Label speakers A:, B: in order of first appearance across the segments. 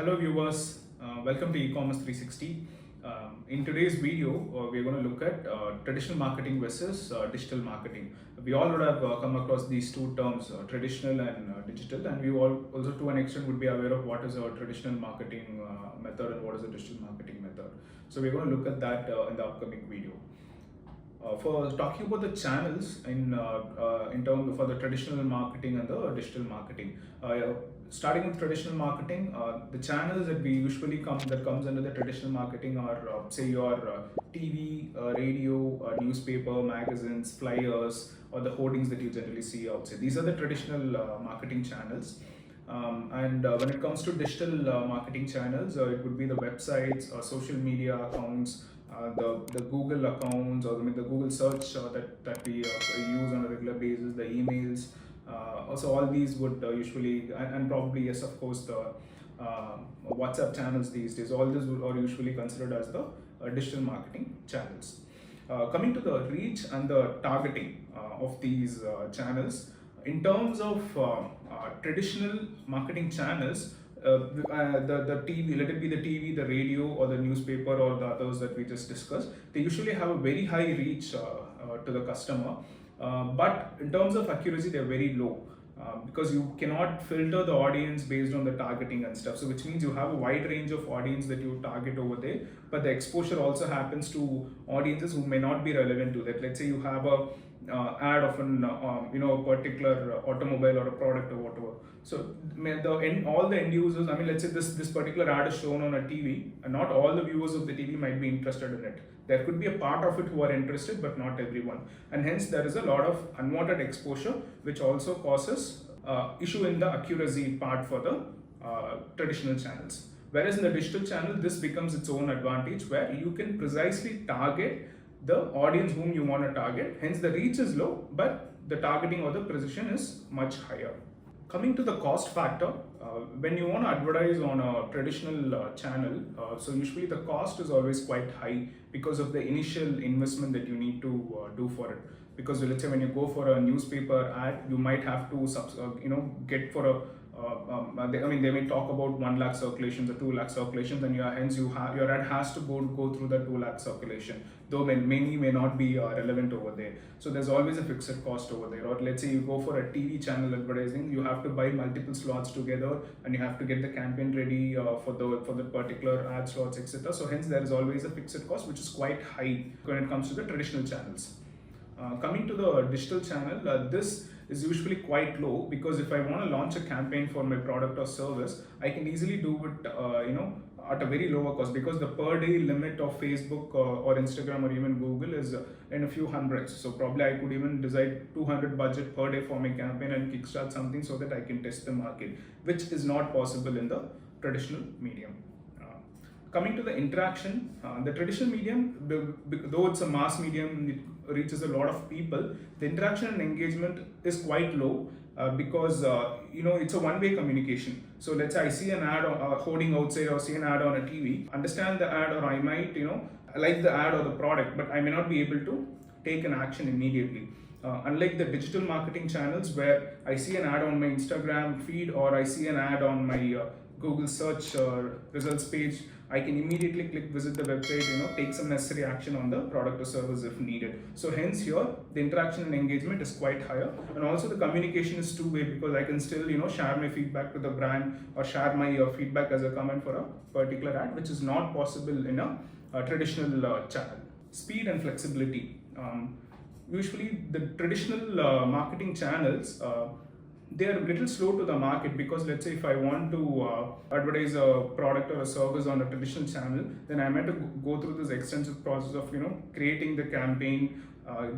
A: Hello viewers, welcome to Ekommerce360. In today's video, we're going to look at traditional marketing versus digital marketing. We all would have come across these two terms, traditional and digital, and we all also to an extent would be aware of what is a traditional marketing method and what is a digital marketing method. So we're going to look at that in the upcoming video. For talking about the channels in terms for the traditional marketing and the digital marketing, starting with traditional marketing, the channels that we usually comes under the traditional marketing are say your TV, radio, newspaper, magazines, flyers, or the hoardings that you generally see outside. These are the traditional marketing channels. And when it comes to digital marketing channels, it would be the websites, social media accounts, the Google accounts, or the Google search that we use on a regular basis, the emails. Also, all these would usually, and probably, yes, of course, the WhatsApp channels these days, all these are usually considered as the digital marketing channels. Coming to the reach and the targeting of these channels, in terms of traditional marketing channels, the TV, let it be the TV, the radio, or the newspaper, or the others that we just discussed, they usually have a very high reach to the customer. But in terms of accuracy, they're very low. Because you cannot filter the audience based on the targeting and stuff, so which means you have a wide range of audience that you target over there, but the exposure also happens to audiences who may not be relevant to that. Let's say you have a ad of an a particular automobile or a product or whatever. So all the end users, let's say this particular ad is shown on a TV, and not all the viewers of the TV might be interested in it. There could be a part of it who are interested, but not everyone, and hence there is a lot of unwanted exposure, which also causes issue in the accuracy part for the traditional channels. Whereas in the digital channel, this becomes its own advantage, where you can precisely target the audience whom you want to target. Hence the reach is low, but the targeting or the precision is much higher. Coming to the cost factor, when you want to advertise on a traditional channel, so usually the cost is always quite high because of the initial investment that you need to do for it. Because let's say when you go for a newspaper ad, you might have to get for a they may talk about 1 lakh circulations or 2 lakh circulations, and your ad has to go through the 2 lakh circulation, though many may not be relevant over there. So there's always a fixed cost over there. Or let's say you go for a TV channel advertising, you have to buy multiple slots together, and you have to get the campaign ready for the particular ad slots, etc. So hence there is always a fixed cost, which is quite high when it comes to the traditional channels. Coming to the digital channel, this is usually quite low, because if I want to launch a campaign for my product or service, I can easily do it at a very lower cost, because the per day limit of Facebook or Instagram or even Google is in a few hundreds. So probably I could even decide 200 budget per day for my campaign and kickstart something so that I can test the market, which is not possible in the traditional medium. Coming to the interaction, the traditional medium, though it's a mass medium, it reaches a lot of people, the interaction and engagement is quite low because it's a one-way communication. So let's say I see an ad hoarding outside, or see an ad on a TV, understand the ad, or I might like the ad or the product, but I may not be able to take an action immediately. Unlike the digital marketing channels, where I see an ad on my Instagram feed, or I see an ad on my Google search results page, I can immediately click visit the website, take some necessary action on the product or service if needed. So hence here, the interaction and engagement is quite higher, and also the communication is two-way, because I can still share my feedback to the brand, or share my feedback as a comment for a particular ad, which is not possible in a traditional channel. Speed and flexibility. Usually the traditional marketing channels, they are a little slow to the market, because let's say if I want to advertise a product or a service on a traditional channel, then I might have to go through this extensive process of creating the campaign,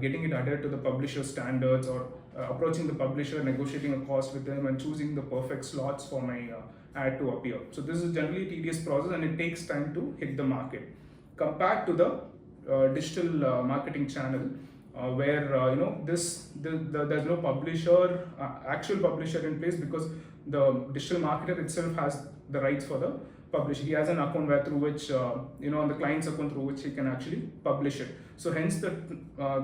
A: getting it adhered to the publisher standards, or approaching the publisher, negotiating a cost with them, and choosing the perfect slots for my ad to appear. So this is generally a tedious process, and it takes time to hit the market. Compared to the digital marketing channel, where there's no publisher, actual publisher in place, because the digital marketer itself has the rights for the publisher. He has an account through which on the client's account through which he can actually publish it. So hence the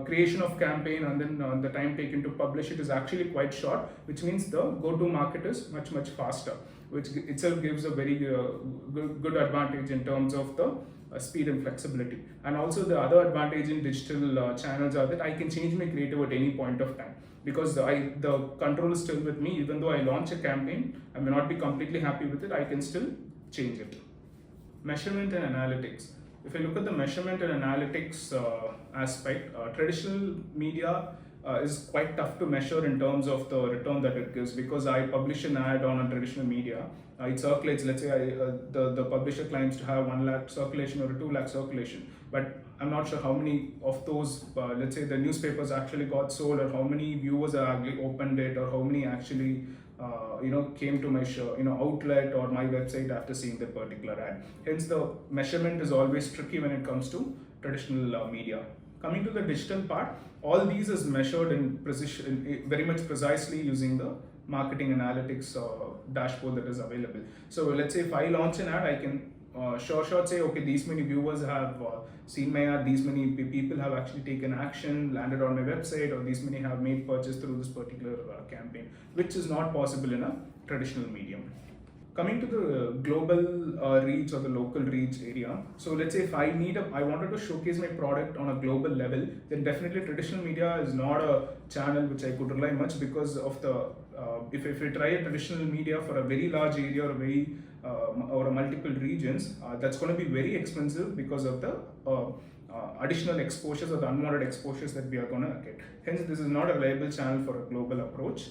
A: creation of campaign and then the time taken to publish it is actually quite short, which means the go-to market is much faster. which itself gives a very good advantage in terms of the speed and flexibility. And also the other advantage in digital channels are that I can change my creative at any point of time, because the control is still with me. Even though I launch a campaign, I may not be completely happy with it, I can still change it. Measurement and analytics. If I look at the measurement and analytics aspect, traditional media is quite tough to measure in terms of the return that it gives, because I publish an ad on a traditional media, it circulates. Let's say the publisher claims to have 1 lakh circulation or a 2 lakh circulation, but I'm not sure how many of those, let's say the newspapers actually got sold, or how many viewers actually opened it, or how many actually came to my outlet or my website after seeing that particular ad. Hence the measurement is always tricky when it comes to traditional media. Coming to the digital part, all these is measured in precision, very much precisely, using the marketing analytics dashboard that is available. So let's say if I launch an ad, I can short say, okay, these many viewers have seen my ad, these many people have actually taken action, landed on my website, or these many have made purchase through this particular campaign, which is not possible in a traditional medium. Coming to the global reach or the local reach area, so let's say if I wanted to showcase my product on a global level, then definitely traditional media is not a channel which I could rely much, because of the if I try a traditional media for a very large area or a multiple regions, that's going to be very expensive because of the additional exposures or the unwanted exposures that we are going to get. Hence, this is not a reliable channel for a global approach.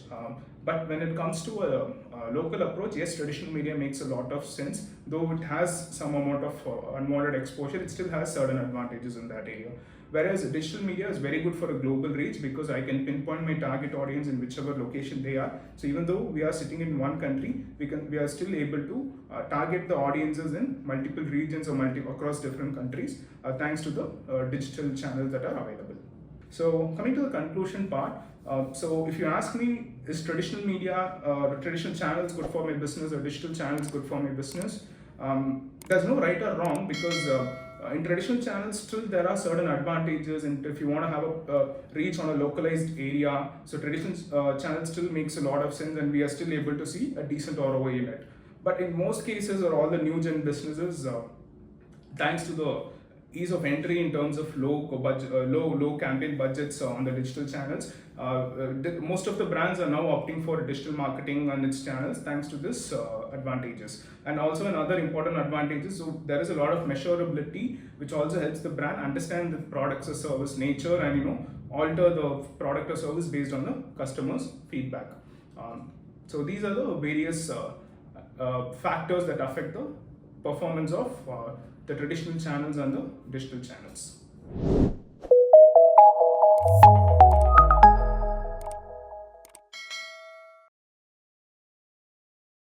A: But when it comes to a local approach, yes, traditional media makes a lot of sense. Though it has some amount of unwanted exposure, it still has certain advantages in that area. Whereas digital media is very good for a global reach, because I can pinpoint my target audience in whichever location they are. So even though we are sitting in one country, we are still able to target the audiences in multiple regions or across different countries, thanks to the digital channels that are available. So coming to the conclusion part, so if you ask me, is traditional media, traditional channels good for my business, or digital channels good for my business? There's no right or wrong, because in traditional channels still there are certain advantages, and if you want to have a reach on a localized area, so traditional channels still makes a lot of sense, and we are still able to see a decent ROI in it. But in most cases, or all the new gen businesses, thanks to the ease of entry in terms of low campaign budgets on the digital channels, most of the brands are now opting for digital marketing on its channels, thanks to this advantages. And also another important advantage is, so there is a lot of measurability, which also helps the brand understand the products or service nature, and alter the product or service based on the customer's feedback. So these are the various factors that affect the performance of the traditional channels and the digital channels.